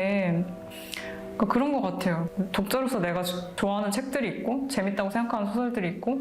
그러니까 그런 것 같아요. 독자로서 내가 좋아하는 책들이 있고 재밌다고 생각하는 소설들이 있고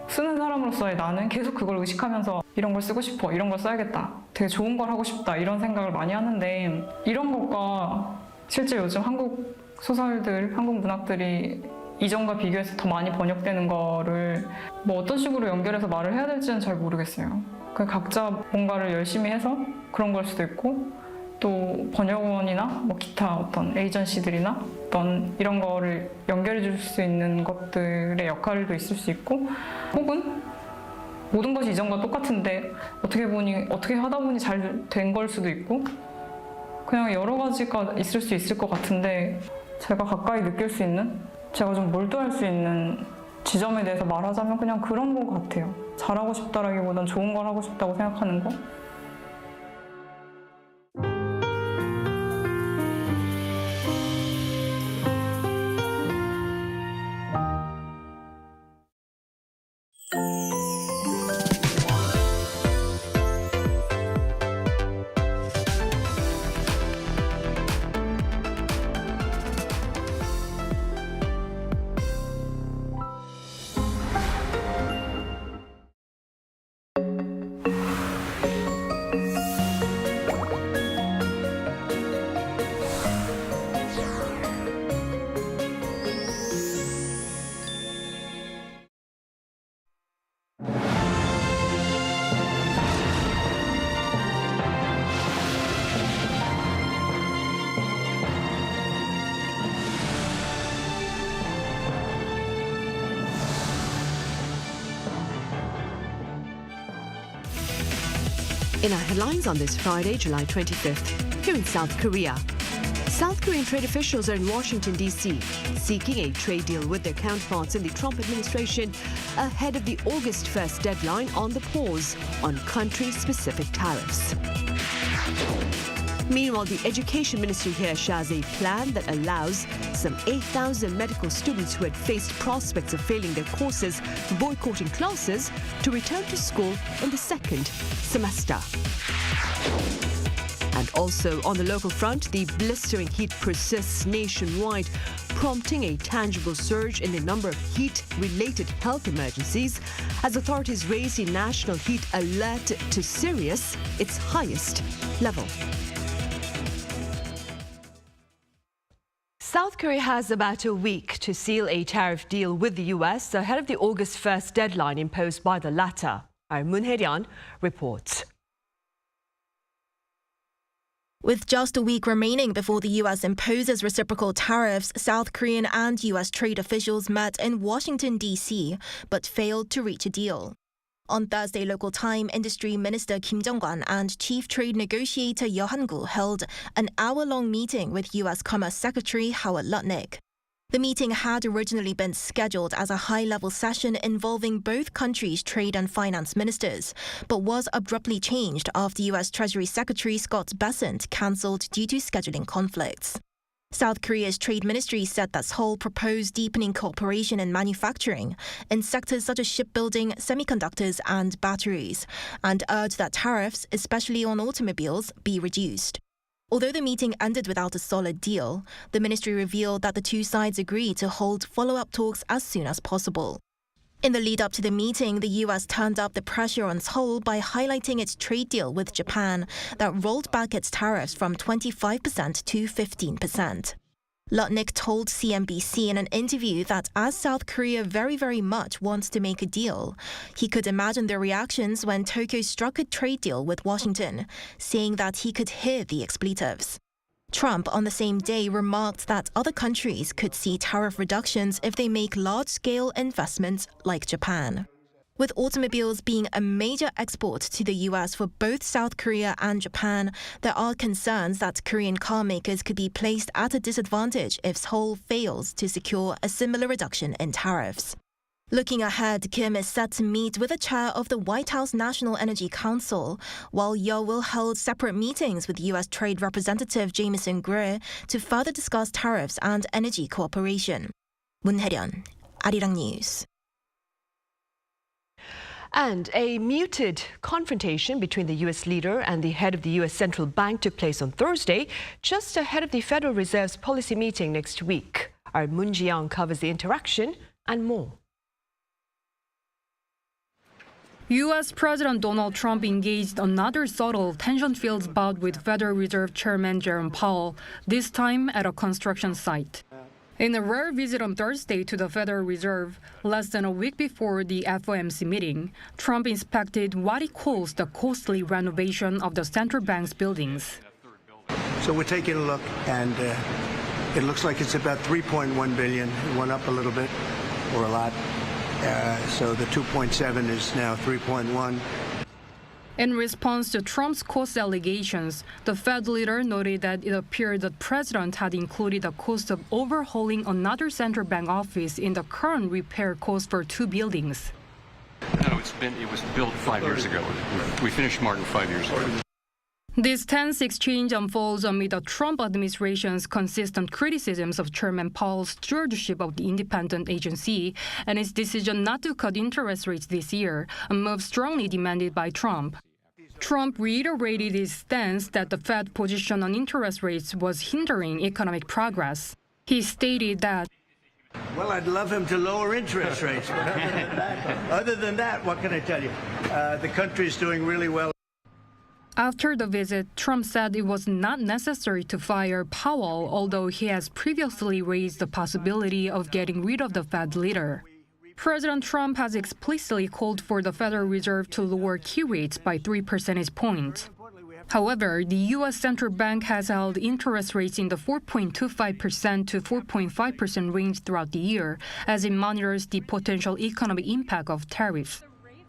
쓰는 사람으로서의 나는 계속 그걸 의식하면서 이런 걸 쓰고 싶어, 이런 걸 써야겠다, 되게 좋은 걸 하고 싶다 이런 생각을 많이 하는데 이런 것과 실제 요즘 한국 소설들, 한국 문학들이 이전과 비교해서 더 많이 번역되는 거를 뭐 어떤 식으로 연결해서 말을 해야 될지는 잘 모르겠어요. 각자 뭔가를 열심히 해서 그런 걸 수도 있고 또 번역원이나 뭐 기타 어떤 에이전시들이나 어떤 이런 거를 연결해 줄 수 있는 것들의 역할도 있을 수 있고 혹은 모든 것이 이전과 똑같은데 어떻게 하다 보니 잘 된 걸 수도 있고 그냥 여러 가지가 있을 수 있을 것 같은데 제가 가까이 느낄 수 있는 제가 좀 몰두할 수 있는 지점에 대해서 말하자면 그냥 그런 것 같아요. 잘하고 싶다라기보단 좋은 걸 하고 싶다고 생각하는 거. In our headlines on this Friday, July 25th, here in South Korea. South Korean trade officials are in Washington, D.C., seeking a trade deal with their counterparts in the Trump administration ahead of the August 1st deadline on the pause on country-specific tariffs. Meanwhile, the Education Ministry here shares a plan that allows some 8,000 medical students who had faced prospects of failing their courses for boycotting classes to return to school in the second semester. And also on the local front, the blistering heat persists nationwide, prompting a tangible surge in the number of heat-related health emergencies as authorities raise the national heat alert to serious, its highest level. South Korea has about a week to seal a tariff deal with the U.S. ahead of the August 1st deadline imposed by the latter. Our Moon Hae-ryun reports. With just a week remaining before the U.S. imposes reciprocal tariffs, South Korean and U.S. trade officials met in Washington, D.C., but failed to reach a deal. On Thursday local time, Industry Minister Kim Jong-un and Chief Trade Negotiator Yeo Han-gu held an hour-long meeting with U.S. Commerce Secretary Howard Lutnick. The meeting had originally been scheduled as a high-level session involving both countries' trade and finance ministers, but was abruptly changed after U.S. Treasury Secretary Scott Bessent cancelled due to scheduling conflicts. South Korea's Trade Ministry said that Seoul proposed deepening cooperation in manufacturing in sectors such as shipbuilding, semiconductors, and batteries, and urged that tariffs, especially on automobiles, be reduced. Although the meeting ended without a solid deal, the ministry revealed that the two sides agreed to hold follow-up talks as soon as possible. In the lead-up to the meeting, the U.S. turned up the pressure on Seoul by highlighting its trade deal with Japan that rolled back its tariffs from 25% to 15%. Lutnick told CNBC in an interview that as South Korea very much wants to make a deal, he could imagine their reactions when Tokyo struck a trade deal with Washington, saying that he could hear the expletives. Trump on the same day remarked that other countries could see tariff reductions if they make large-scale investments like Japan. With automobiles being a major export to the U.S. for both South Korea and Japan, there are concerns that Korean car makers could be placed at a disadvantage if Seoul fails to secure a similar reduction in tariffs. Looking ahead, Kim is set to meet with the chair of the White House National Energy Council, while Yeo will hold separate meetings with U.S. Trade Representative Jameson Greer to further discuss tariffs and energy cooperation. Moon Hae-ryun, Arirang News. And a muted confrontation between the U.S. leader and the head of the U.S. Central Bank took place on Thursday, just ahead of the Federal Reserve's policy meeting next week. Our Moon Ji-young covers the interaction and more. U.S. President Donald Trump engaged another subtle tension-filled bout with Federal Reserve Chairman Jerome Powell, this time at a construction site. In a rare visit on Thursday to the Federal Reserve, less than a week before the FOMC meeting, Trump inspected what he calls the costly renovation of the central bank's buildings. So we're taking a look, and it looks like it's about $3.1 billion. It went up a little bit, or a lot. So the 2.7 is now 3.1. In response to Trump's cost allegations, the Fed leader noted that it appeared the president had included the cost of overhauling another central bank office in the current repair cost for two buildings. No, it was built 5 years ago. We finished Martin 5 years ago. This tense exchange unfolds amid the Trump administration's consistent criticisms of Chairman Powell's stewardship of the independent agency and its decision not to cut interest rates this year, a move strongly demanded by Trump. Trump reiterated his stance that the Fed position on interest rates was hindering economic progress. He stated that, Well, I'd love him to lower interest rates, but other than that, what can I tell you? The country's doing really well. after the visit, Trump said it was not necessary to fire Powell, although he has previously raised the possibility of getting rid of the Fed leader. President Trump has explicitly called for the Federal Reserve to lower key rates by 3 percentage points. However, the U.S. Central Bank has held interest rates in the 4.25% to 4.5% range throughout the year as it monitors the potential economic impact of tariffs.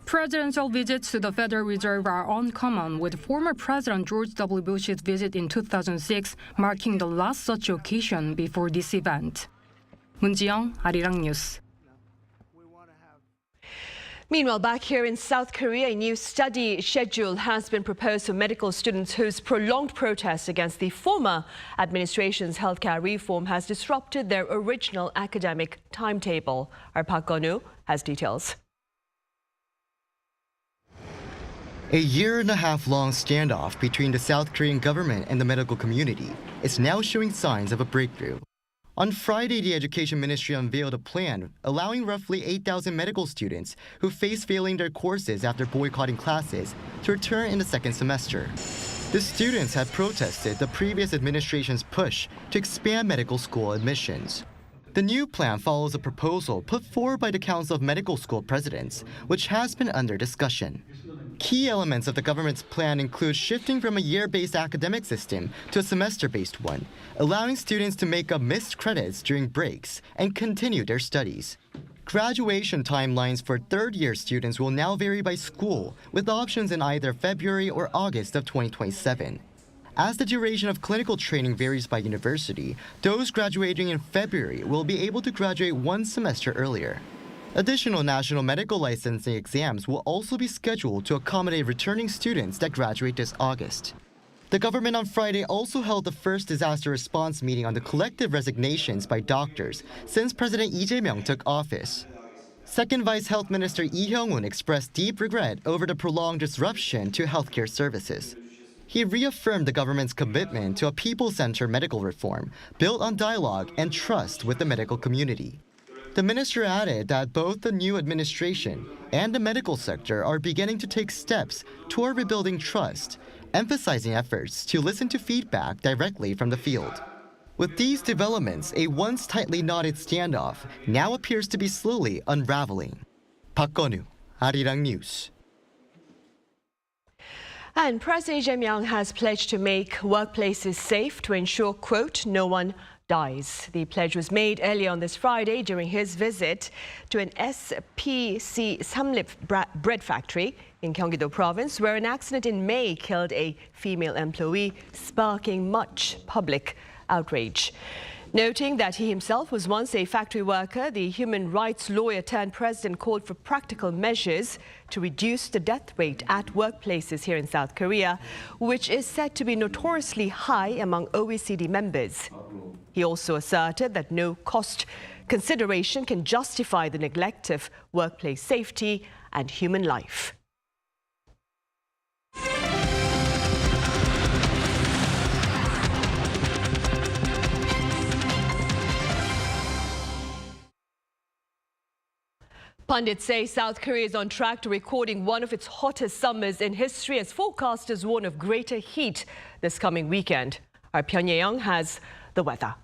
Presidential visits to the Federal Reserve are uncommon, with former President George W. Bush's visit in 2006 marking the last such occasion before this event. Moon Ji-young, Arirang News. Meanwhile, back here in South Korea, a new study schedule has been proposed for medical students whose prolonged protest against the former administration's healthcare reform has disrupted their original academic timetable. Our Park Gun-woo has details. A year-and-a-half-long standoff between the South Korean government and the medical community is now showing signs of a breakthrough. On Friday, the Education Ministry unveiled a plan allowing roughly 8,000 medical students who face failing their courses after boycotting classes to return in the second semester. The students had protested the previous administration's push to expand medical school admissions. The new plan follows a proposal put forward by the Council of Medical School Presidents, which has been under discussion. Key elements of the government's plan include shifting from a year-based academic system to a semester-based one, allowing students to make up missed credits during breaks and continue their studies. Graduation timelines for third-year students will now vary by school, with options in either February or August of 2027. As the duration of clinical training varies by university, those graduating in February will be able to graduate one semester earlier. Additional national medical licensing exams will also be scheduled to accommodate returning students that graduate this August. The government on Friday also held the first disaster response meeting on the collective resignations by doctors since President Lee Jae-myung took office. Second Vice Health Minister Lee Hyung-won expressed deep regret over the prolonged disruption to healthcare services. He reaffirmed the government's commitment to a people-centered medical reform built on dialogue and trust with the medical community. The minister added that both the new administration and the medical sector are beginning to take steps toward rebuilding trust, emphasizing efforts to listen to feedback directly from the field. With these developments, a once tightly knotted standoff now appears to be slowly unraveling. Park Gun-woo, Arirang News. And President Jae-myung has pledged to make workplaces safe to ensure, quote, no one dies. The pledge was made earlier on this Friday during his visit to an SPC Samlip bread factory in Gyeongju province, where an accident in May killed a female employee, sparking much public outrage. Noting that he himself was once a factory worker, the human rights lawyer turned president called for practical measures to reduce the death rate at workplaces here in South Korea, which is said to be notoriously high among OECD members. He also asserted that no cost consideration can justify the neglect of workplace safety and human life. Pundits say South Korea is on track to recording one of its hottest summers in history as forecasters warn of greater heat this coming weekend. Our Pyongyang has the weather.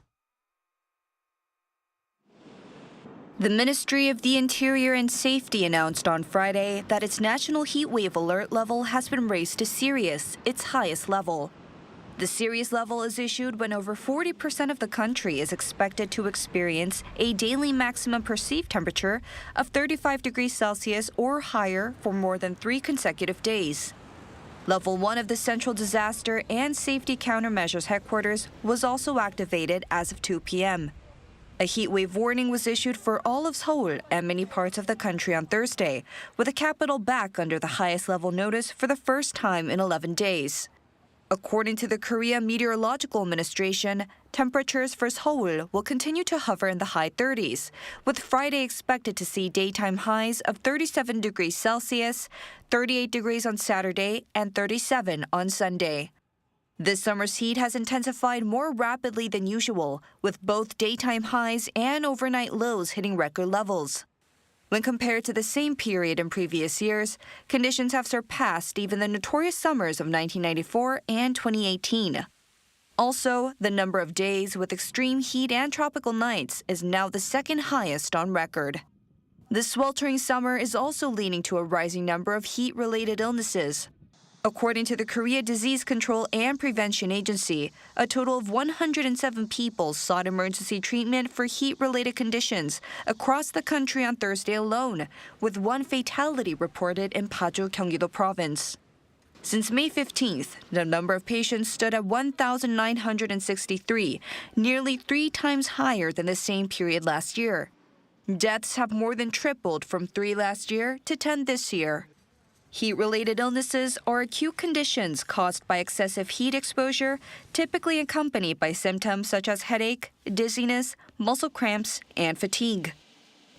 The Ministry of the Interior and Safety announced on Friday that its national heatwave alert level has been raised to serious, its highest level. The serious level is issued when over 40% of the country is expected to experience a daily maximum perceived temperature of 35 degrees Celsius or higher for more than 3 consecutive days. Level 1 of the Central Disaster and Safety Countermeasures Headquarters was also activated as of 2 p.m. A heatwave warning was issued for all of Seoul and many parts of the country on Thursday, with the capital back under the highest level notice for the first time in 11 days. According to the Korea Meteorological Administration, temperatures for Seoul will continue to hover in the high 30s, with Friday expected to see daytime highs of 37 degrees Celsius, 38 degrees on Saturday, and 37 on Sunday. This summer's heat has intensified more rapidly than usual, with both daytime highs and overnight lows hitting record levels. When compared to the same period in previous years, conditions have surpassed even the notorious summers of 1994 and 2018. Also, the number of days with extreme heat and tropical nights is now the second highest on record. The sweltering summer is also leading to a rising number of heat-related illnesses. According to the Korea Disease Control and Prevention Agency, a total of 107 people sought emergency treatment for heat-related conditions across the country on Thursday alone, with 1 fatality reported in Paju, Gyeongju Province. Since May 15th, the number of patients stood at 1,963, nearly 3 times higher than the same period last year. Deaths have more than tripled from 3 last year to 10 this year. Heat-related illnesses are acute conditions caused by excessive heat exposure, typically accompanied by symptoms such as headache, dizziness, muscle cramps, and fatigue.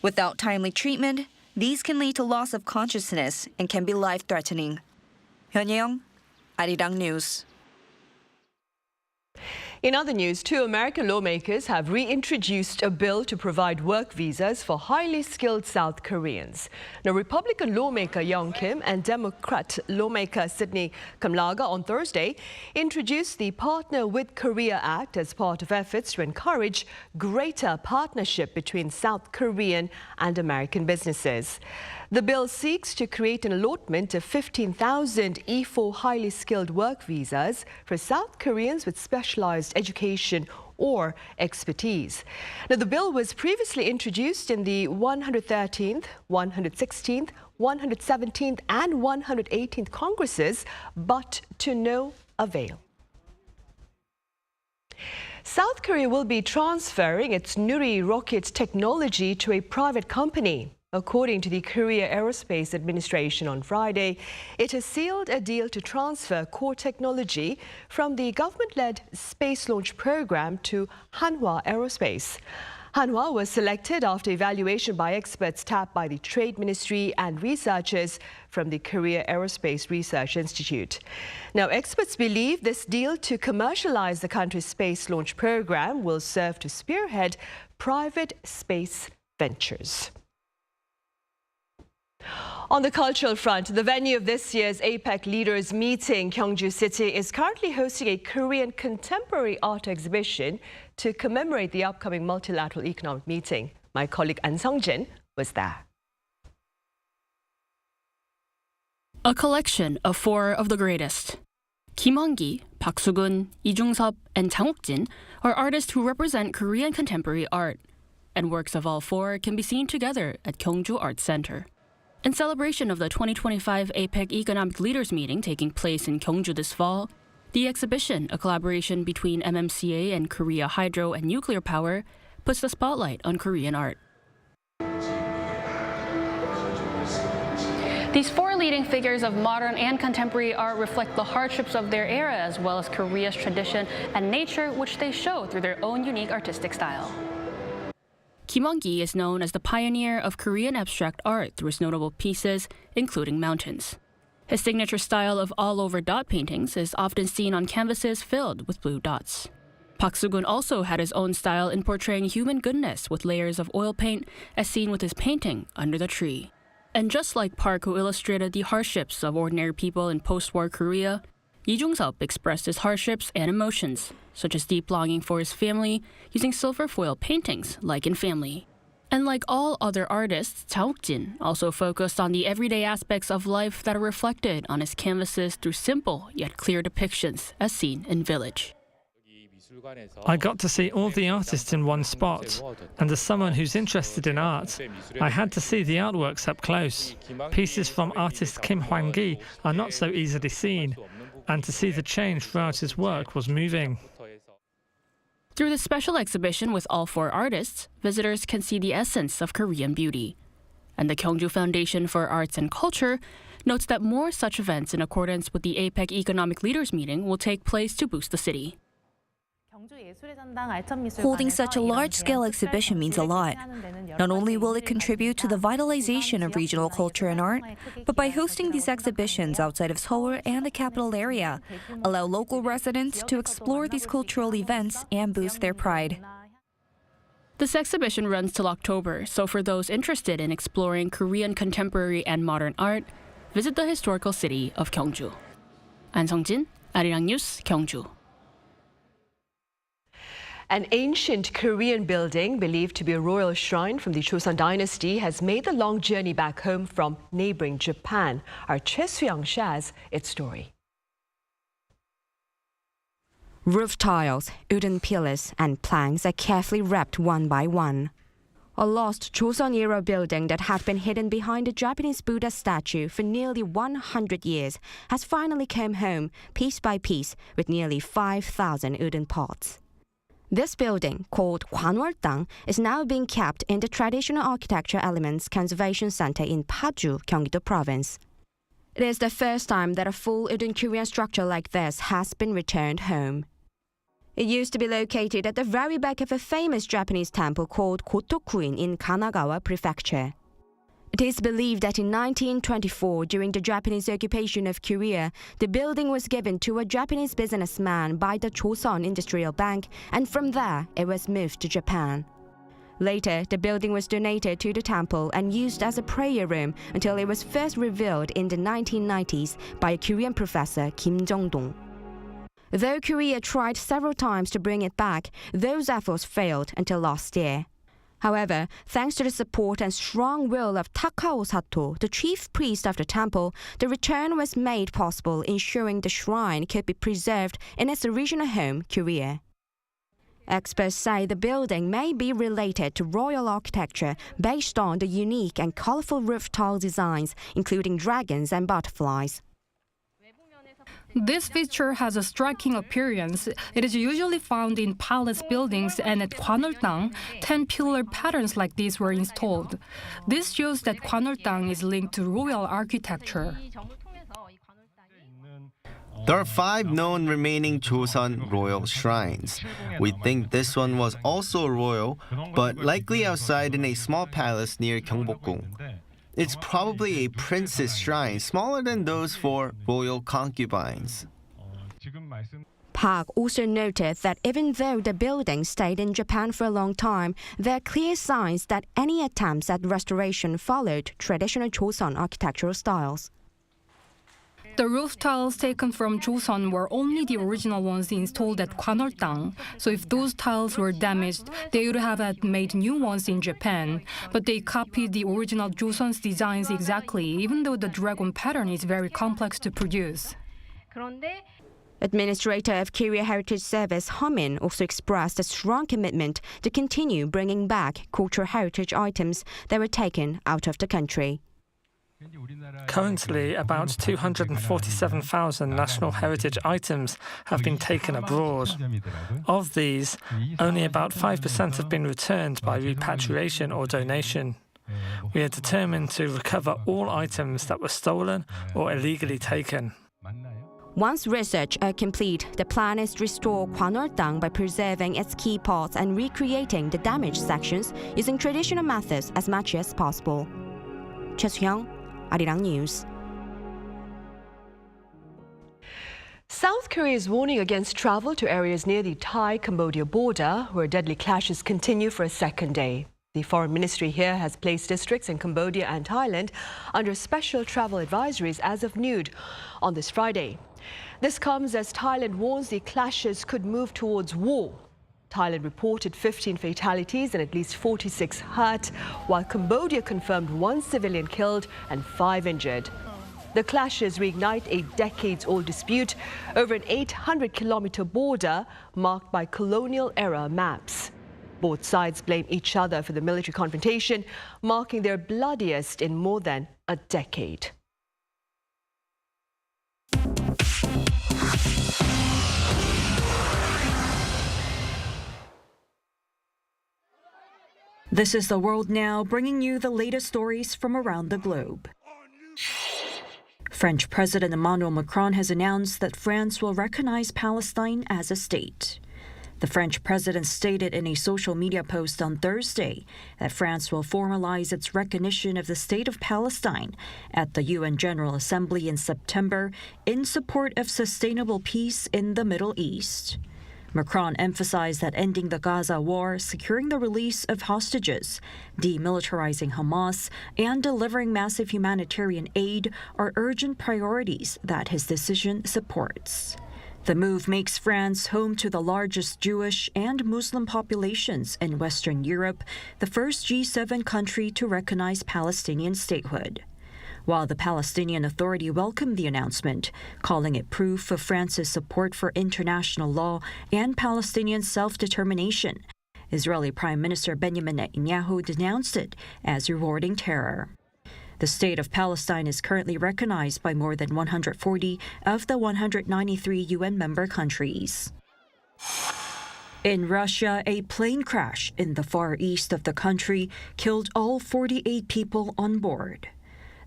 Without timely treatment, these can lead to loss of consciousness and can be life-threatening. Hyunyeong, Arirang News. In other news, 2 American lawmakers have reintroduced a bill to provide work visas for highly skilled South Koreans. Now, Republican lawmaker Young Kim and Democrat lawmaker Sidney Kamlaga on Thursday introduced the Partner with Korea Act as part of efforts to encourage greater partnership between South Korean and American businesses. The bill seeks to create an allotment of 15,000 E4 highly skilled work visas for South Koreans with specialized education or expertise. Now, the bill was previously introduced in the 113th, 116th, 117th and 118th Congresses, but to no avail. South Korea will be transferring its Nuri rocket technology to a private company. According to the Korea Aerospace Administration on Friday, it has sealed a deal to transfer core technology from the government-led space launch program to Hanwha Aerospace. Hanwha was selected after evaluation by experts tapped by the Trade Ministry and researchers from the Korea Aerospace Research Institute. Now, experts believe this deal to commercialize the country's space launch program will serve to spearhead private space ventures. On the cultural front, the venue of this year's APEC leaders meeting, Gyeongju City, is currently hosting a Korean contemporary art exhibition to commemorate the upcoming multilateral economic meeting. My colleague An Sung-jin was there. A collection of 4 of the greatest. Kim Hong-gi, Park Soo-gun, Lee Jung-sub, and Jang Wook-jin are artists who represent Korean contemporary art, and works of all 4 can be seen together at Gyeongju Arts Center. In celebration of the 2025 APEC Economic Leaders Meeting taking place in Gyeongju this fall, the exhibition, a collaboration between MMCA and Korea Hydro and Nuclear Power, puts the spotlight on Korean art. These 4 leading figures of modern and contemporary art reflect the hardships of their era as well as Korea's tradition and nature, which they show through their own unique artistic style. Kim Won-gi is known as the pioneer of Korean abstract art through his notable pieces, including mountains. His signature style of all-over dot paintings is often seen on canvases filled with blue dots. Park Soo-gun also had his own style in portraying human goodness with layers of oil paint, as seen with his painting Under the Tree. And just like Park, who illustrated the hardships of ordinary people in post-war Korea, Lee Jung-sub expressed his hardships and emotions, such as deep longing for his family, using silver foil paintings like in Family. And like all other artists, Jang also focused on the everyday aspects of life that are reflected on his canvases through simple yet clear depictions, as seen in Village. I got to see all the artists in one spot, and as someone who's interested in art, I had to see the artworks up close. Pieces from artist Kim Hwan-gi are not so easily seen, and to see the change throughout his work was moving. Through the special exhibition with all 4 artists, visitors can see the essence of Korean beauty. And the Gyeongju Foundation for Arts and Culture notes that more such events in accordance with the APEC Economic Leaders Meeting will take place to boost the city. Holding such a large-scale exhibition means a lot. Not only will it contribute to the vitalization of regional culture and art, but by hosting these exhibitions outside of Seoul and the capital area, allow local residents to explore these cultural events and boost their pride. This exhibition runs till October, so for those interested in exploring Korean contemporary and modern art, visit the historical city of Gyeongju. An Sung-jin, Arirang News, Gyeongju. An ancient Korean building believed to be a royal shrine from the Joseon dynasty has made the long journey back home from neighboring Japan. Our Choi Soo-young shares its story. Roof tiles, wooden pillars and planks are carefully wrapped one by one. A lost Joseon-era building that had been hidden behind a Japanese Buddha statue for nearly 100 years has finally come home piece by piece with nearly 5,000 wooden pots. This building, called Hanwha, is now being kept in the Traditional Architecture Elements Conservation Center in Paju, Gyeonggi-do Province. It is the first time that a full wooden Korean structure like this has been returned home. It used to be located at the very back of a famous Japanese temple called Gotokuin in Kanagawa Prefecture. It is believed that in 1924, during the Japanese occupation of Korea, the building was given to a Japanese businessman by the Joseon Industrial Bank, and from there it was moved to Japan. Later, the building was donated to the temple and used as a prayer room until it was first revealed in the 1990s by a Korean professor, Kim Jong-dong. Though Korea tried several times to bring it back, those efforts failed until last year. However, thanks to the support and strong will of Takao Sato, the chief priest of the temple, the return was made possible, ensuring the shrine could be preserved in its original home, Korea. Experts say the building may be related to royal architecture based on the unique and colorful roof tile designs, including dragons and butterflies. This feature has a striking appearance. It is usually found in palace buildings, and at Gwanoltang, 10 pillar patterns like these were installed. This shows that Gwanoltang is linked to royal architecture. There are 5 known remaining Joseon royal shrines. We think this one was also royal, but likely outside in a small palace near Gyeongbokgung. It's probably a princess shrine, smaller than those for royal concubines. Park also noted that even though the building stayed in Japan for a long time, there are clear signs that any attempts at restoration followed traditional Joseon architectural styles. The roof tiles taken from Joseon were only the original ones installed at Gwanoltang, so if those tiles were damaged, they would have had made new ones in Japan. But they copied the original Joseon's designs exactly, even though the dragon pattern is very complex to produce. Administrator of Korea Heritage Service Hamin also expressed a strong commitment to continue bringing back cultural heritage items that were taken out of the country. Currently, about 247,000 national heritage items have been taken abroad. Of these, only about 5% have been returned by repatriation or donation. We are determined to recover all items that were stolen or illegally taken. Once research are complete, the plan is to restore Gwanoltang by preserving its key parts and recreating the damaged sections using traditional methods as much as possible. Joseon-era, Arirang News. South Korea is warning against travel to areas near the Thai-Cambodian border, where deadly clashes continue for a second day. The foreign ministry here has placed districts in Cambodia and Thailand under special travel advisories as of noon on this Friday. This comes as Thailand warns the clashes could move towards war. Thailand reported 15 fatalities and at least 46 hurt, while Cambodia confirmed 1 civilian killed and 5 injured. The clashes reignite a decades-old dispute over an 800-kilometer border marked by colonial-era maps. Both sides blame each other for the military confrontation, marking their bloodiest in more than a decade. This is The World Now, bringing you the latest stories from around the globe. French President Emmanuel Macron has announced that France will recognize Palestine as a state. The French president stated in a social media post on Thursday that France will formalize its recognition of the state of Palestine at the UN General Assembly in September in support of sustainable peace in the Middle East. Macron emphasized that ending the Gaza war, securing the release of hostages, demilitarizing Hamas, and delivering massive humanitarian aid are urgent priorities that his decision supports. The move makes France home to the largest Jewish and Muslim populations in Western Europe, the first G7 country to recognize Palestinian statehood. While the Palestinian Authority welcomed the announcement, calling it proof of France's support for international law and Palestinian self-determination, Israeli Prime Minister Benjamin Netanyahu denounced it as rewarding terror. The state of Palestine is currently recognized by more than 140 of the 193 UN member countries. In Russia, a plane crash in the far east of the country killed all 48 people on board.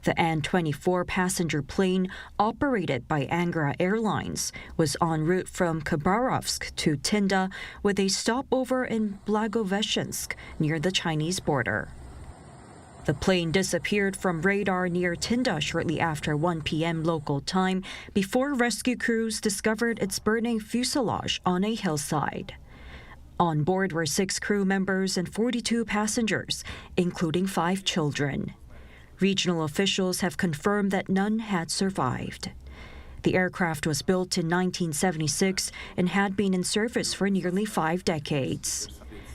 The An-24 passenger plane, operated by Hanwha Airlines, was en route from Khabarovsk to Tinda with a stopover in Blagoveshchensk near the Chinese border. The plane disappeared from radar near Tinda shortly after 1 p.m. local time before rescue crews discovered its burning fuselage on a hillside. On board were 6 crew members and 42 passengers, including 5 children. Regional officials have confirmed that none had survived. The aircraft was built in 1976 and had been in service for nearly 5 decades.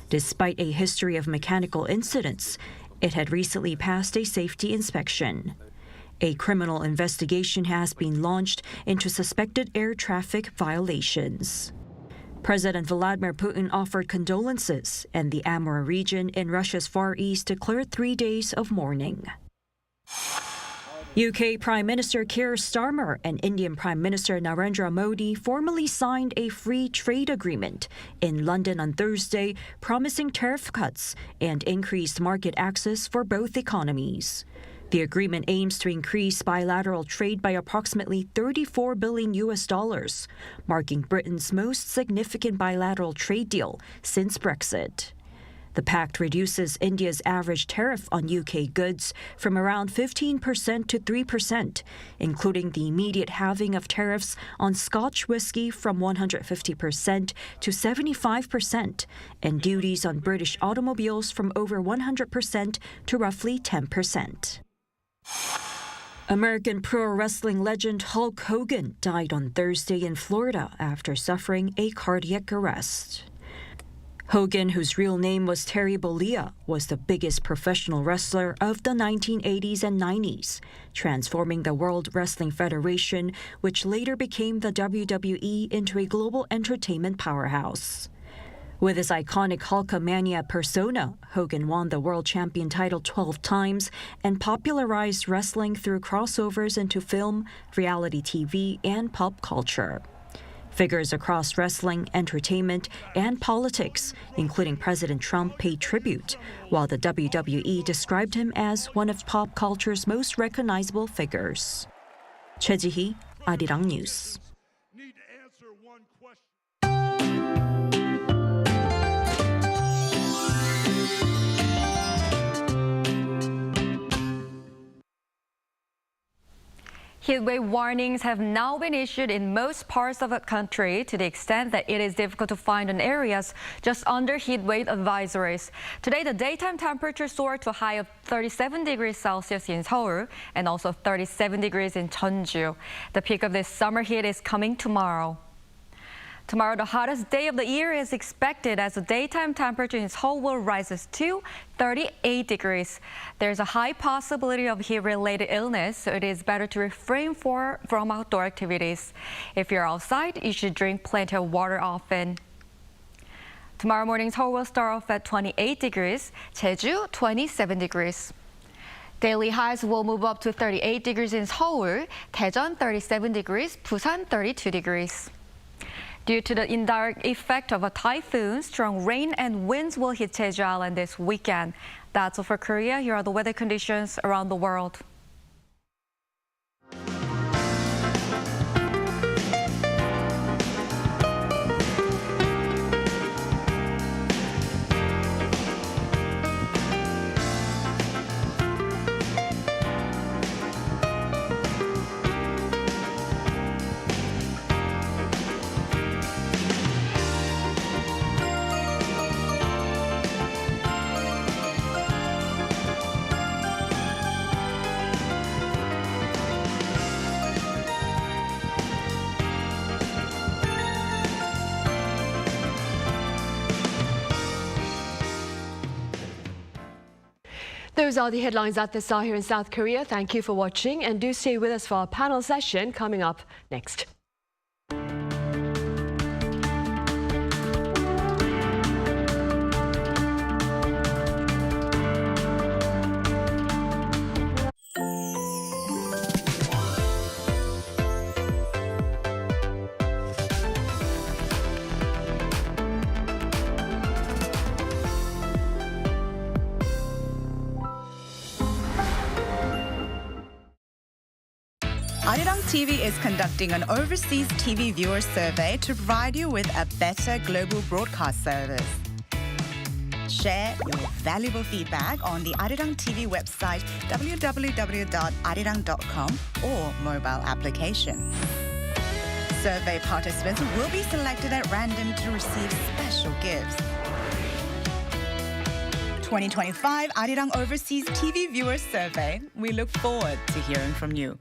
Despite a history of mechanical incidents, it had recently passed a safety inspection. A criminal investigation has been launched into suspected air traffic violations. President Vladimir Putin offered condolences, and the Amur region in Russia's Far East declared 3 days of mourning. UK Prime Minister Keir Starmer and Indian Prime Minister Narendra Modi formally signed a free trade agreement in London on Thursday, promising tariff cuts and increased market access for both economies. The agreement aims to increase bilateral trade by approximately $34 billion, marking Britain's most significant bilateral trade deal since Brexit. The pact reduces India's average tariff on UK goods from around 15% to 3%, including the immediate halving of tariffs on Scotch whisky from 150% to 75%, and duties on British automobiles from over 100% to roughly 10%. American pro wrestling legend Hulk Hogan died on Thursday in Florida after suffering a cardiac arrest. Hogan, whose real name was Terry Bollea, was the biggest professional wrestler of the 1980s and 90s, transforming the World Wrestling Federation, which later became the WWE, into a global entertainment powerhouse. With his iconic Hulkamania persona, Hogan won the world champion title 12 times and popularized wrestling through crossovers into film, reality TV, and pop culture. Figures across wrestling, entertainment, and politics, including President Trump, paid tribute, while the WWE described him as one of pop culture's most recognizable figures. Choi Ji-hee, Arirang News. Heatwave warnings have now been issued in most parts of the country to the extent that it is difficult to find in areas just under heatwave advisories. Today, the daytime temperature soared to a high of 37 degrees Celsius in Seoul and also 37 degrees in Jeonju. The peak of this summer heat is coming tomorrow. Tomorrow, the hottest day of the year is expected as the daytime temperature in Seoul will rise to 38 degrees. There's a high possibility of heat-related illness, so it is better to refrain from outdoor activities. If you're outside, you should drink plenty of water often. Tomorrow morning, Seoul will start off at 28 degrees, Jeju 27 degrees. Daily highs will move up to 38 degrees in Seoul, Daejeon 37 degrees, Busan 32 degrees. Due to the indirect effect of a typhoon, strong rain and winds will hit Jeju Island this weekend. That's all for Korea. Here are the weather conditions around the world. Those are the headlines at this hour here in South Korea. Thank you for watching, and do stay with us for our panel session coming up next. Arirang TV is conducting an overseas TV viewer survey to provide you with a better global broadcast service. Share your valuable feedback on the Arirang TV website www.arirang.com or mobile application. Survey participants will be selected at random to receive special gifts. 2025 Arirang Overseas TV Viewer Survey. We look forward to hearing from you.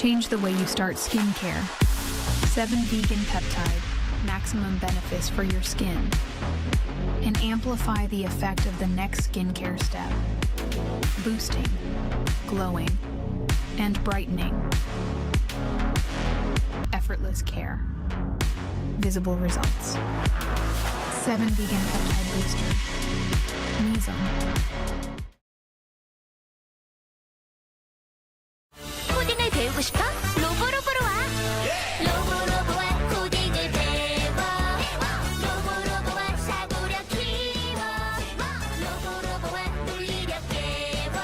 Change the way you start skincare. 7 vegan peptide, maximum benefits for your skin. And amplify the effect of the next skincare step. Boosting, glowing, and brightening. Effortless care. Visible results. 7 vegan peptide booster. Mizone. 코딩을 배우고 싶어? 로보로보로 와. 로보로보와 코딩을 배워. 로보로보와 사고력 키워. 로보로보와 논리력 깨워.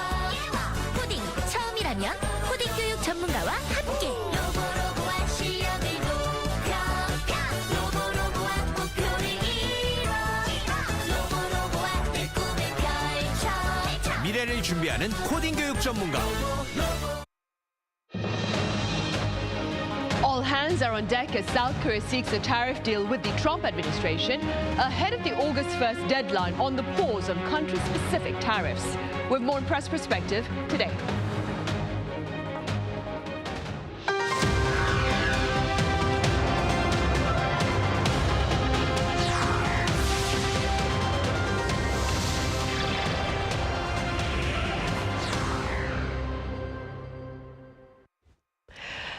코딩 처음이라면 코딩 교육 전문가와 함께. 로보로보와 실력을 높여. 로보로보와 목표를 이뤄. 로보로보와 내 꿈을 펼쳐. 미래를 준비하는 코딩 교육 전문가. All hands are on deck as South Korea seeks a tariff deal with the Trump administration ahead of the August 1st deadline on the pause on country-specific tariffs. With more press perspective today.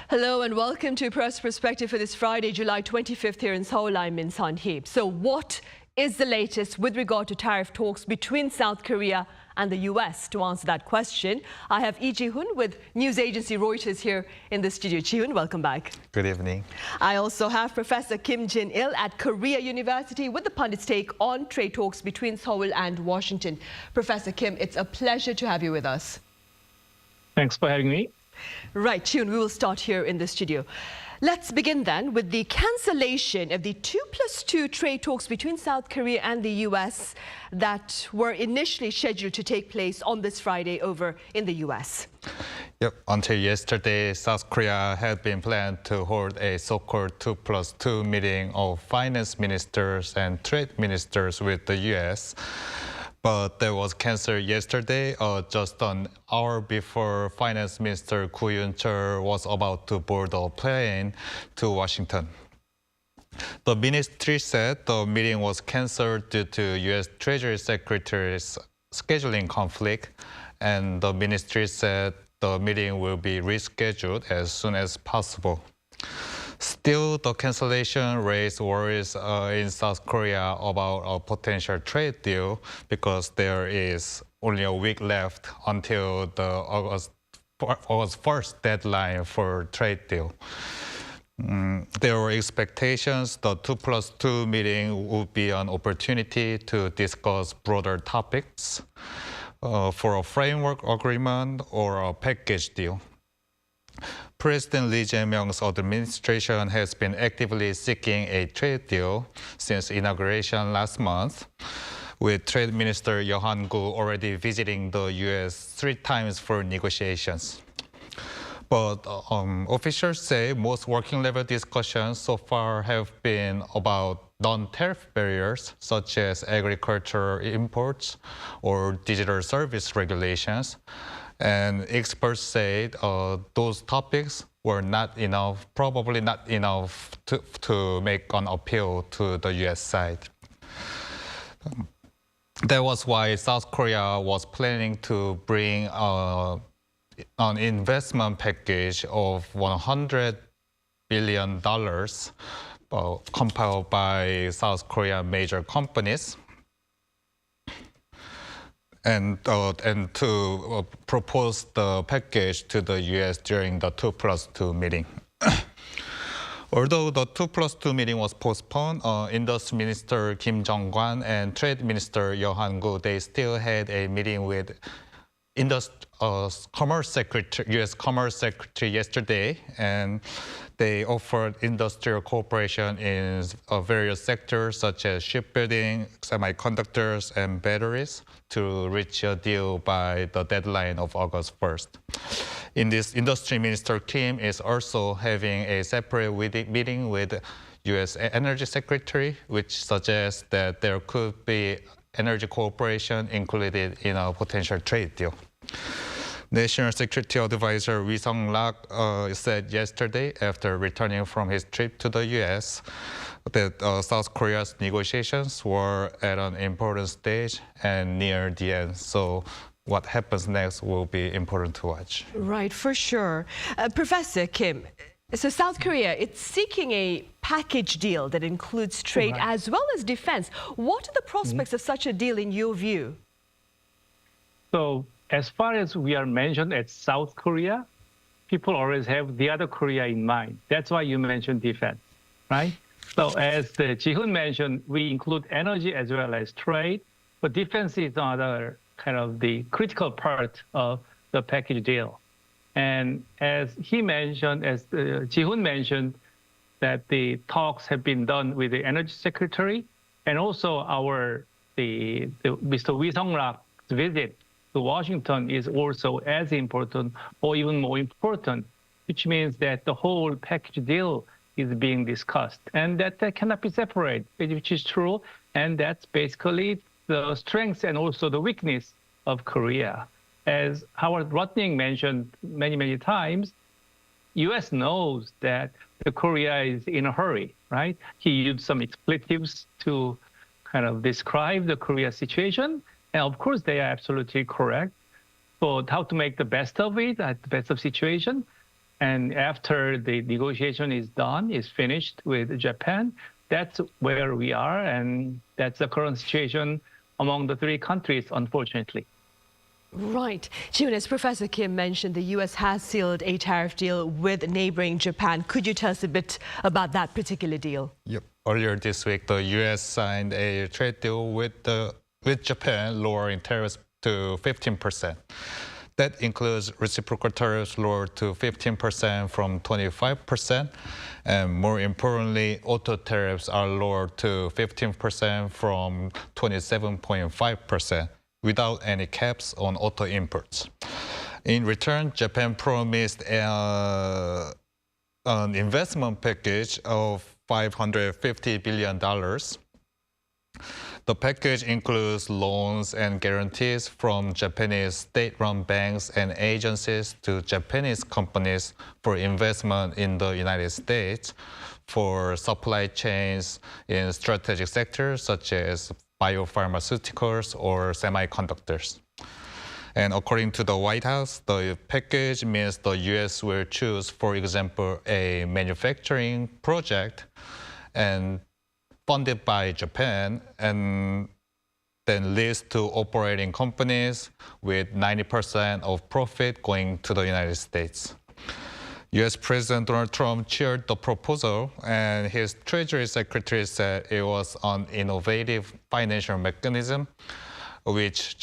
Hello and welcome to Press Perspective for this Friday, July 25th here in Seoul. I'm Min Sun-hee. So what is the latest with regard to tariff talks between South Korea and the US? To answer that question, I have Lee Ji-hoon with news agency Reuters here in the studio. Ji-hoon, welcome back. Good evening. I also have Professor Kim Jin-il at Korea University with the pundit's take on trade talks between Seoul and Washington. Professor Kim, it's a pleasure to have you with us. Thanks for having me. Right, Chun, we will start here in the studio. Let's begin then with the cancellation of the 2+2 trade talks between South Korea and the US that were initially scheduled to take place on this Friday over in the US. Yep. Until yesterday, South Korea had been planned to hold a so-called 2+2 meeting of finance ministers and trade ministers with the US. But that was cancelled yesterday, just an hour before Finance Minister Koo Yoon-chul was about to board a plane to Washington. The ministry said the meeting was cancelled due to U.S. Treasury Secretary's scheduling conflict, and the ministry said the meeting will be rescheduled as soon as possible. Still, the cancellation raised worries in South Korea about a potential trade deal because there is only a week left until the August 1st deadline for trade deal. There were expectations the 2+2 meeting would be an opportunity to discuss broader topics for a framework agreement or a package deal. President Lee Jae-myung's administration has been actively seeking a trade deal since inauguration last month, with Trade Minister Yo Han-gu already visiting the U.S. 3 times for negotiations. But officials say most working-level discussions so far have been about non-tariff barriers, such as agricultural imports or digital service regulations. And experts say those topics were not enough, probably not enough to make an appeal to the U.S. side. That was why South Korea was planning to bring an investment package of $100 billion compiled by South Korean major companies, and to propose the package to the U.S. during the 2+2 meeting. Although the 2+2 meeting was postponed, Industry Minister Kim Jong-kwan and Trade Minister Yo Han-gu, they still had a meeting with U.S. Commerce Secretary yesterday, and they offered industrial cooperation in various sectors such as shipbuilding, semiconductors, and batteries to reach a deal by the deadline of August 1st. In this, Industry Minister Kim is also having a separate meeting with U.S. Energy Secretary, which suggests that there could be energy cooperation included in a potential trade deal. National Security Advisor Ri Sung-rak said yesterday, after returning from his trip to the U.S., that South Korea's negotiations were at an important stage and near the end. So what happens next will be important to watch. Right, for sure. Professor Kim, so South Korea, it's seeking a package deal that includes trade as well as defense. What are the prospects of such a deal in your view? So as far as we are mentioned as South Korea, people always have the other Korea in mind. That's why you mentioned defense, right? So as Ji-hoon mentioned, we include energy as well as trade, but defense is another kind of the critical part of the package deal. And as he mentioned, as Ji-hoon mentioned, that the talks have been done with the energy secretary, and also Mr. Ri Sung-rak's visit to Washington is also as important or even more important, which means that the whole package deal is being discussed, and that cannot be separated, which is true, and that's basically the strengths and also the weakness of Korea. As Howard Rotning mentioned many times, U.S. knows that Korea is in a hurry, right? He used some expletives to kind of describe the Korea situation, and of course they are absolutely correct. But how to make the best of it, the best of situation, and after the negotiation is done, is finished with Japan, that's where we are, and that's the current situation among the three countries, unfortunately. Right. Ji-hoon, as Professor Kim mentioned, the U.S. has sealed a tariff deal with neighboring Japan. Could you tell us a bit about that particular deal? Yep. Earlier this week, the U.S. signed a trade deal with Japan, lowering tariffs to 15%. That includes reciprocal tariffs lowered to 15% from 25%. And more importantly, auto tariffs are lowered to 15% from 27.5%, without any caps on auto imports. In return, Japan promised an investment package of $550 billion. The package includes loans and guarantees from Japanese state-run banks and agencies to Japanese companies for investment in the United States for supply chains in strategic sectors such as biopharmaceuticals or semiconductors. And according to the White House, the package means the U.S. will choose, for example, a manufacturing project and funded by Japan, and then leads to operating companies with 90% of profit going to the United States. U.S. President Donald Trump cheered the proposal, and his Treasury Secretary said it was an innovative financial mechanism which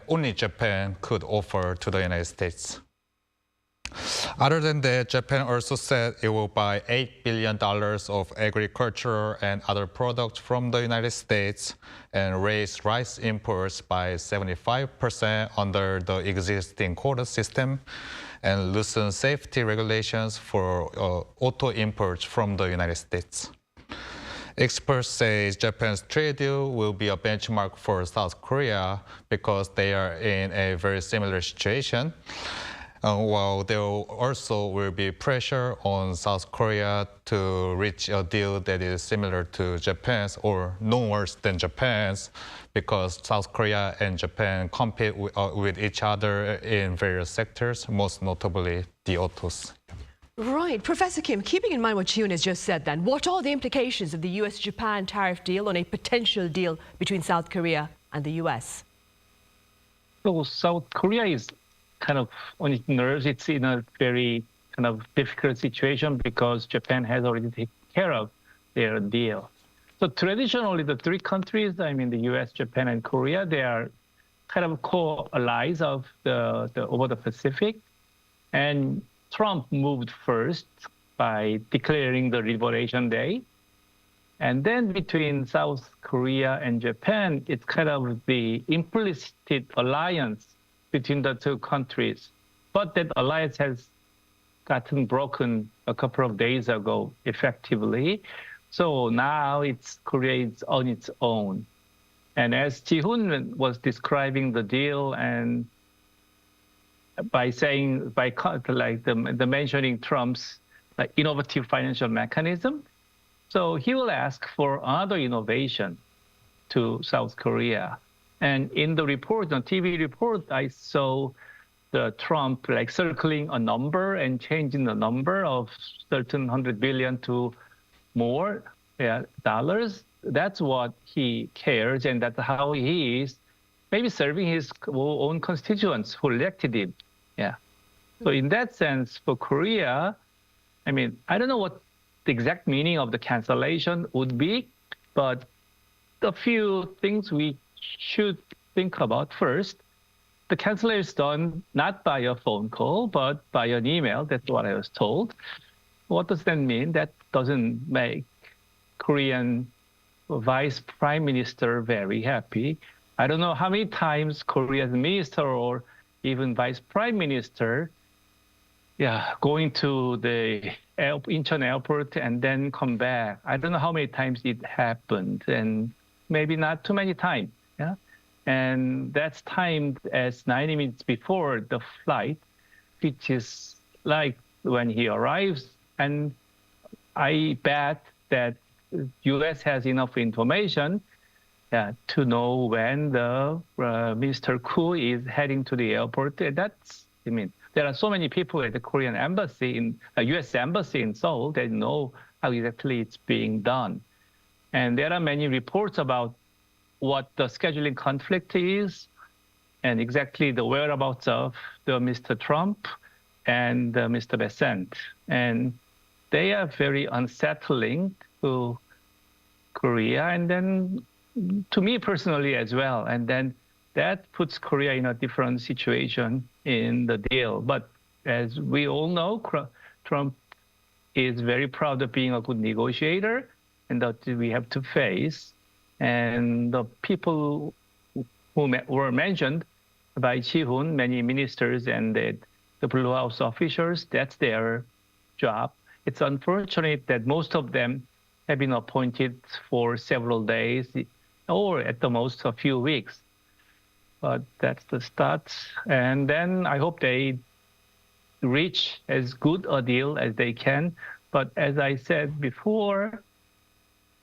only Japan could offer to the United States. Other than that, Japan also said it will buy $8 billion of agricultural and other products from the United States and raise rice imports by 75% under the existing quota system and loosen safety regulations for auto imports from the United States. Experts say Japan's trade deal will be a benchmark for South Korea because they are in a very similar situation. While there also will be pressure on South Korea to reach a deal that is similar to Japan's or no worse than Japan's, because South Korea and Japan compete with each other in various sectors, most notably the autos. Right. Professor Kim, keeping in mind what Ji-hoon has just said then, what are the implications of the U.S.-Japan tariff deal on a potential deal between South Korea and the U.S.? So South Korea is kind of on its nerves. It's in a very kind of difficult situation because Japan has already taken care of their deal. So traditionally, the three countries, I mean, the U.S., Japan, and Korea, they are kind of co-allies of the over the Pacific. And Trump moved first by declaring the Liberation Day. And then between South Korea and Japan, it's kind of the implicit alliance between the two countries. But that alliance has gotten broken a couple of days ago, effectively. So now Korea is on its own. And as Ji-hoon was describing the deal, and by saying, the mentioning Trump's innovative financial mechanism. So he will ask for other innovation to South Korea. And in the report, on TV report, I saw the Trump circling a number and changing the number of certain $100 billion to more dollars. That's what he cares, and that's how he is maybe serving his own constituents who elected him. Yeah. So in that sense, for Korea, I mean, I don't know what the exact meaning of the cancellation would be, but a few things we should think about. First, the cancellation is done not by a phone call, but by an email. That's what I was told. What does that mean? That doesn't make Korean Vice Prime Minister very happy. I don't know how many times Korea's minister or even Vice Prime Minister going to the Incheon airport and then come back. I don't know how many times it happened, and maybe not too many times. Yeah, and that's timed as 90 minutes before the flight, which is like when he arrives. And I bet that U.S. has enough information to know when the Mr. Koo is heading to the airport. That's, I mean, there are so many people at the Korean embassy, U.S. embassy in Seoul, that know how exactly it's being done. And there are many reports about what the scheduling conflict is and exactly the whereabouts of the Mr. Trump and Mr. Besant. And they are very unsettling to Korea, and then to me personally as well. And then that puts Korea in a different situation in the deal. But as we all know, Trump is very proud of being a good negotiator, and that we have to face. And the people who were mentioned by Ji-hoon, many ministers and the Blue House officials, that's their job. It's unfortunate that most of them have been appointed for several days or at the most a few weeks. But that's the start. And then I hope they reach as good a deal as they can. But as I said before,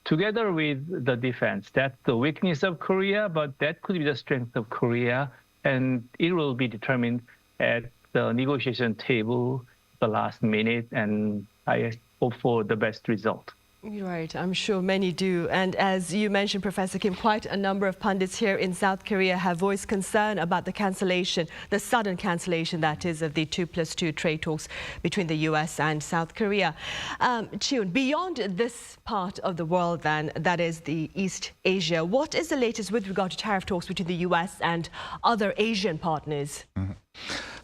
together with the defense, that's the weakness of Korea, but that could be the strength of Korea. And it will be determined at the negotiation table the last minute. And I hope for the best result. Right, I'm sure many do. And as you mentioned, Professor Kim, quite a number of pundits here in South Korea have voiced concern about the cancellation, the sudden cancellation, that is, of the 2+2 trade talks between the U.S. and South Korea. Chiun, beyond this part of the world then, that is the East Asia, what is the latest with regard to tariff talks between the U.S. and other Asian partners?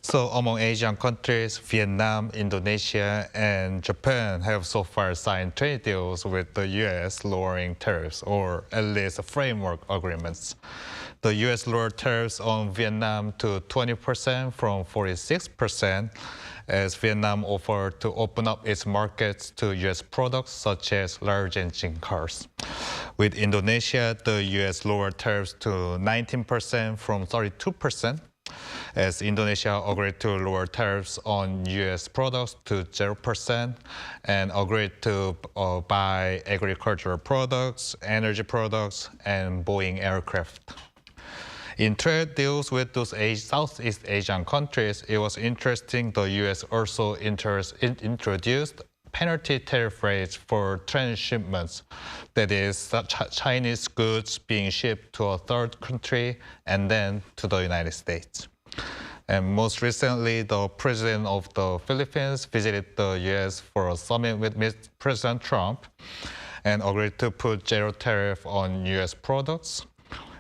So among Asian countries, Vietnam, Indonesia, and Japan have so far signed trade deals with the U.S. lowering tariffs, or at least framework agreements. The U.S. lowered tariffs on Vietnam to 20% from 46%, as Vietnam offered to open up its markets to U.S. products such as large engine cars. With Indonesia, the U.S. lowered tariffs to 19% from 32%. As Indonesia agreed to lower tariffs on U.S. products to 0% and agreed to buy agricultural products, energy products, and Boeing aircraft. In trade deals with those Southeast Asian countries, it was interesting the U.S. also introduced penalty tariff rates for transshipments, that is, Chinese goods being shipped to a third country and then to the United States. And most recently, the president of the Philippines visited the U.S. for a summit with President Trump and agreed to put zero tariff on U.S. products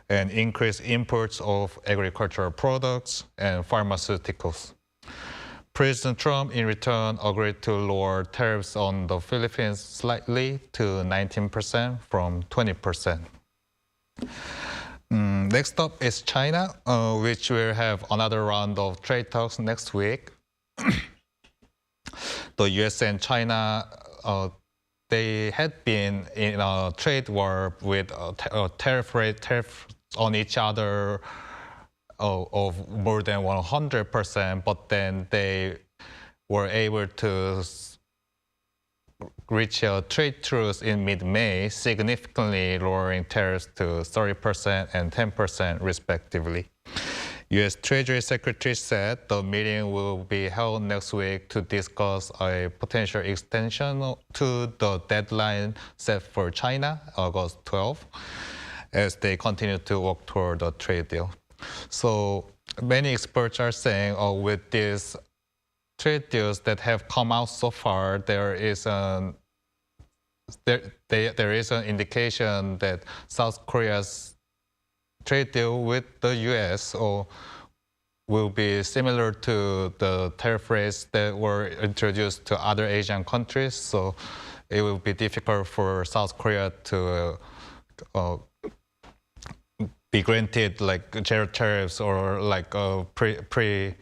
and increase imports of agricultural products and pharmaceuticals. President Trump, in return, agreed to lower tariffs on the Philippines slightly to 19% from 20%. Next up is China, which will have another round of trade talks next week. The U.S. and China, they had been in a trade war with tariff on each other of more than 100%, but then they were able to reach a trade truce in mid-May, significantly lowering tariffs to 30% and 10% respectively. U.S. Treasury Secretary said the meeting will be held next week to discuss a potential extension to the deadline set for China, August 12, as they continue to work toward a trade deal. So many experts are saying, with these trade deals that have come out so far, there is an indication that South Korea's trade deal with the U.S. will be similar to the tariff rates that were introduced to other Asian countries. So it will be difficult for South Korea to be granted like zero tariffs or like a free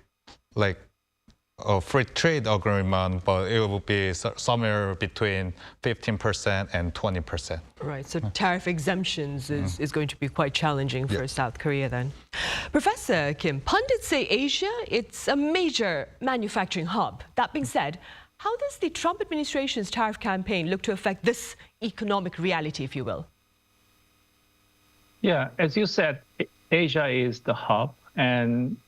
trade agreement, but it will be somewhere between 15% and 20%. Right, so tariff exemptions is going to be quite challenging for South Korea then. Professor Kim, pundits say Asia, it's a major manufacturing hub. That being said, how does the Trump administration's tariff campaign look to affect this economic reality, if you will? Yeah, as you said, Asia is the hub, and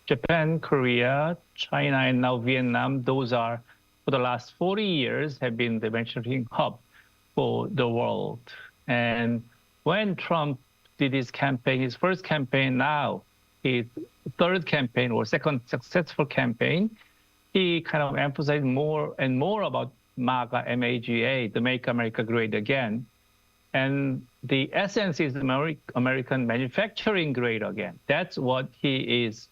Japan, Korea, China, and now Vietnam, those are, for the last 40 years, have been the manufacturing hub for the world. And when Trump did his campaign, his first campaign now, his third campaign or second successful campaign, he kind of emphasized more and more about MAGA, M-A-G-A, the Make America Great Again. And the essence is American manufacturing great again. That's what he is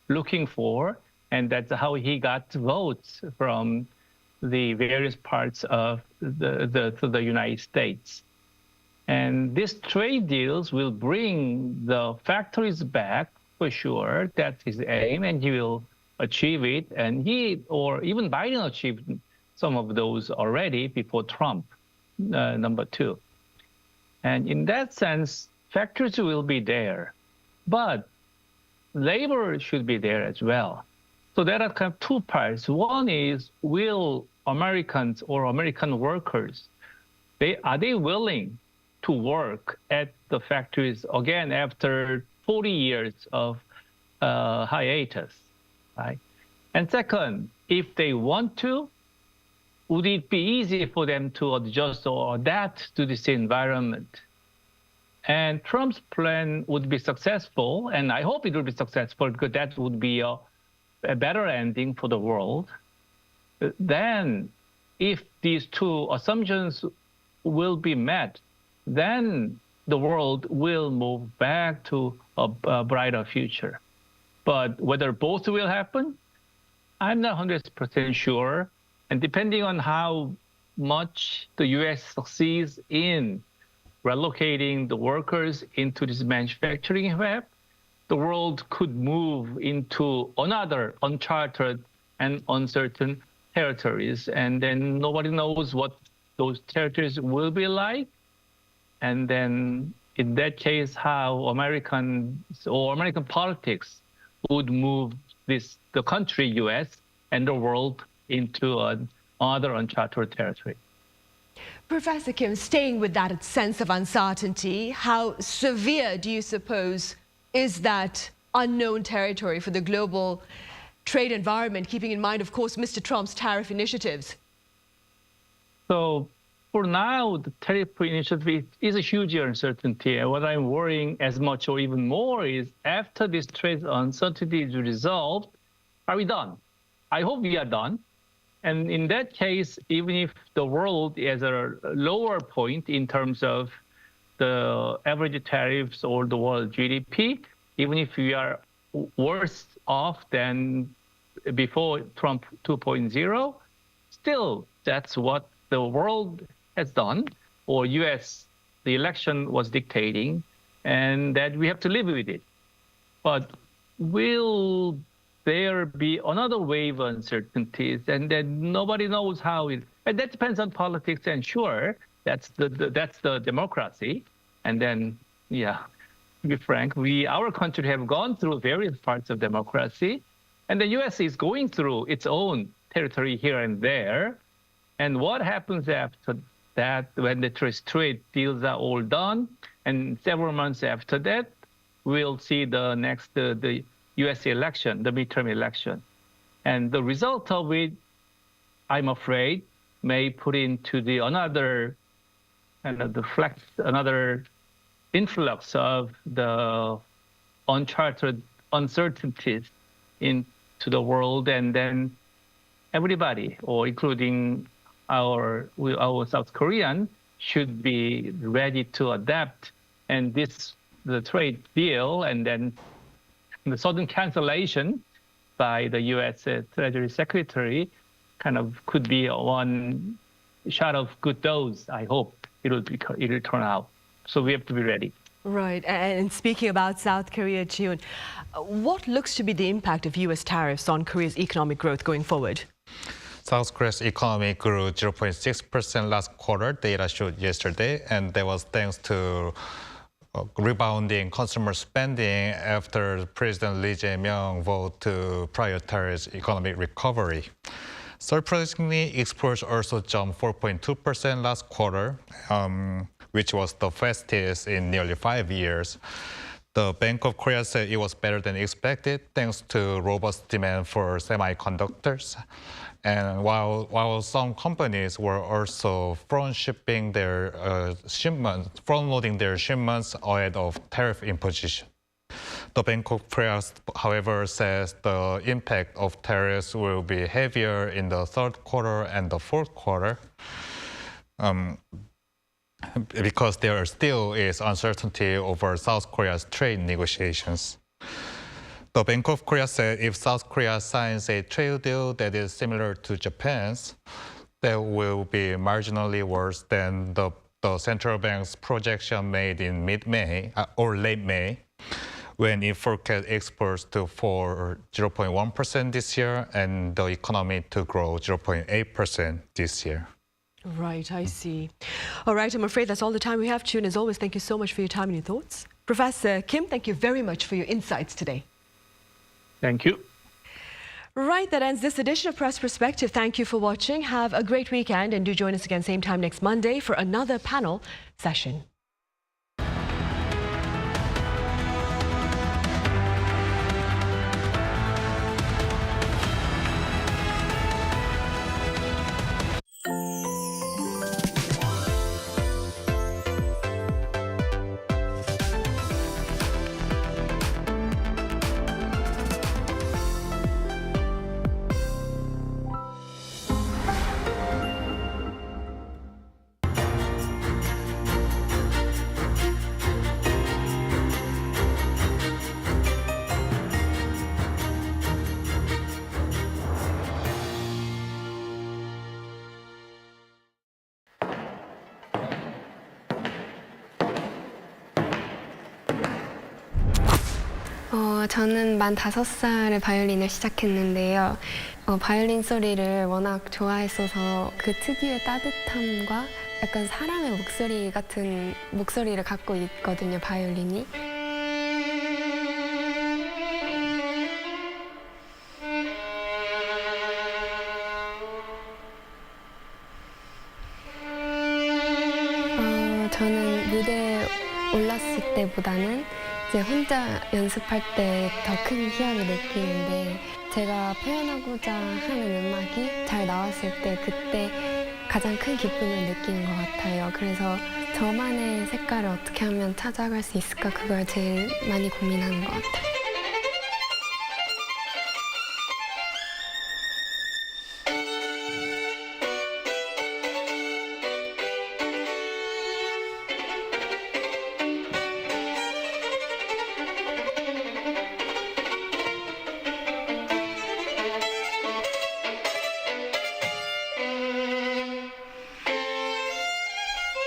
looking for, and that's how he got votes from the various parts of the United States. And these trade deals will bring the factories back for sure. That's his aim, and he will achieve it. And he, or even Biden, achieved some of those already before Trump, number two. And in that sense, factories will be there, but labor should be there as well. So there are kind of two parts. One is, will Americans or American workers, are they willing to work at the factories again after 40 years of hiatus, right? And second, if they want to, would it be easy for them to adjust or adapt to this environment? And Trump's plan would be successful, and I hope it will be successful because that would be a better ending for the world. Then, if these two assumptions will be met, then the world will move back to a brighter future. But whether both will happen, I'm not 100% sure. And depending on how much the U.S. succeeds in relocating the workers into this manufacturing web, the world could move into another uncharted and uncertain territories. And then nobody knows what those territories will be like. And then in that case, how American politics would move the country, U.S., and the world into another uncharted territory. Professor Kim, staying with that sense of uncertainty, how severe do you suppose is that unknown territory for the global trade environment, keeping in mind, of course, Mr. Trump's tariff initiatives? So for now, the tariff initiative is a huge uncertainty. And what I'm worrying as much or even more is after this trade uncertainty is resolved, are we done? I hope we are done. And in that case, even if the world is at a lower point in terms of the average tariffs or the world GDP, even if we are worse off than before Trump 2.0, still that's what the world has done, or US, the election was dictating, and that we have to live with it. But will there be another wave of uncertainties, and then nobody knows how it, and that depends on politics, and sure, that's the democracy, and then, yeah. to be frank, our country have gone through various parts of democracy, and the U.S. is going through its own territory here and there. And what happens after that, when the trade deals are all done, and several months after that, we'll see the next the U.S. election, the midterm election, and the result of it, I'm afraid, may put into another influx of the uncharted uncertainties into the world, and then everybody, or including our South Korean, should be ready to adapt. And the trade deal, and then the sudden cancellation by the U.S. Treasury Secretary kind of could be one shot of good dose. I hope it'll turn out. So we have to be ready. Right. And speaking about South Korea, Jiun, what looks to be the impact of U.S. tariffs on Korea's economic growth going forward? South Korea's economy grew 0.6% last quarter, data showed yesterday, and that was thanks to rebounding consumer spending after President Lee Jae-myung voted to prioritize economic recovery. Surprisingly, exports also jumped 4.2% last quarter, which was the fastest in nearly 5 years. The Bank of Korea said it was better than expected thanks to robust demand for semiconductors. And while some companies were also front-loading their shipments ahead of tariff imposition. The Bank of Korea, however, says the impact of tariffs will be heavier in the third quarter and the fourth quarter because there still is uncertainty over South Korea's trade negotiations. The Bank of Korea said if South Korea signs a trade deal that is similar to Japan's, that will be marginally worse than the central bank's projection made in mid-May or late May, when it forecast exports to fall 0.1% this year and the economy to grow 0.8% this year. Right, I see. All right, I'm afraid that's all the time we have. Jiun, as always, thank you so much for your time and your thoughts. Professor Kim, thank you very much for your insights today. Thank you. Right, that ends this edition of Press Perspective. Thank you for watching. Have a great weekend and do join us again same time next Monday for another panel session. 저는 만 5살에 바이올린을 시작했는데요. 바이올린 소리를 워낙 좋아했어서 그 특유의 따뜻함과 약간 사람의 목소리 같은 목소리를 갖고 있거든요, 바이올린이. 저는 무대에 올랐을 때보다는 이제 혼자 연습할 때 더 큰 희열을 느끼는데 제가 표현하고자 하는 음악이 잘 나왔을 때 그때 가장 큰 기쁨을 느끼는 것 같아요. 그래서 저만의 색깔을 어떻게 하면 찾아갈 수 있을까 그걸 제일 많이 고민하는 것 같아요.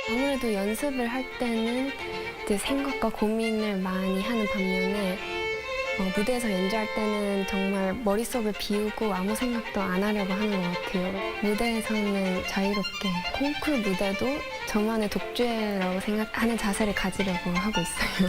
아무래도 연습을 할 때는 이제 생각과 고민을 많이 하는 반면에 무대에서 연주할 때는 정말 머릿속을 비우고 아무 생각도 안 하려고 하는 것 같아요. 무대에서는 자유롭게 콩쿨 무대도 저만의 독주라고 생각하는 자세를 가지려고 하고 있어요.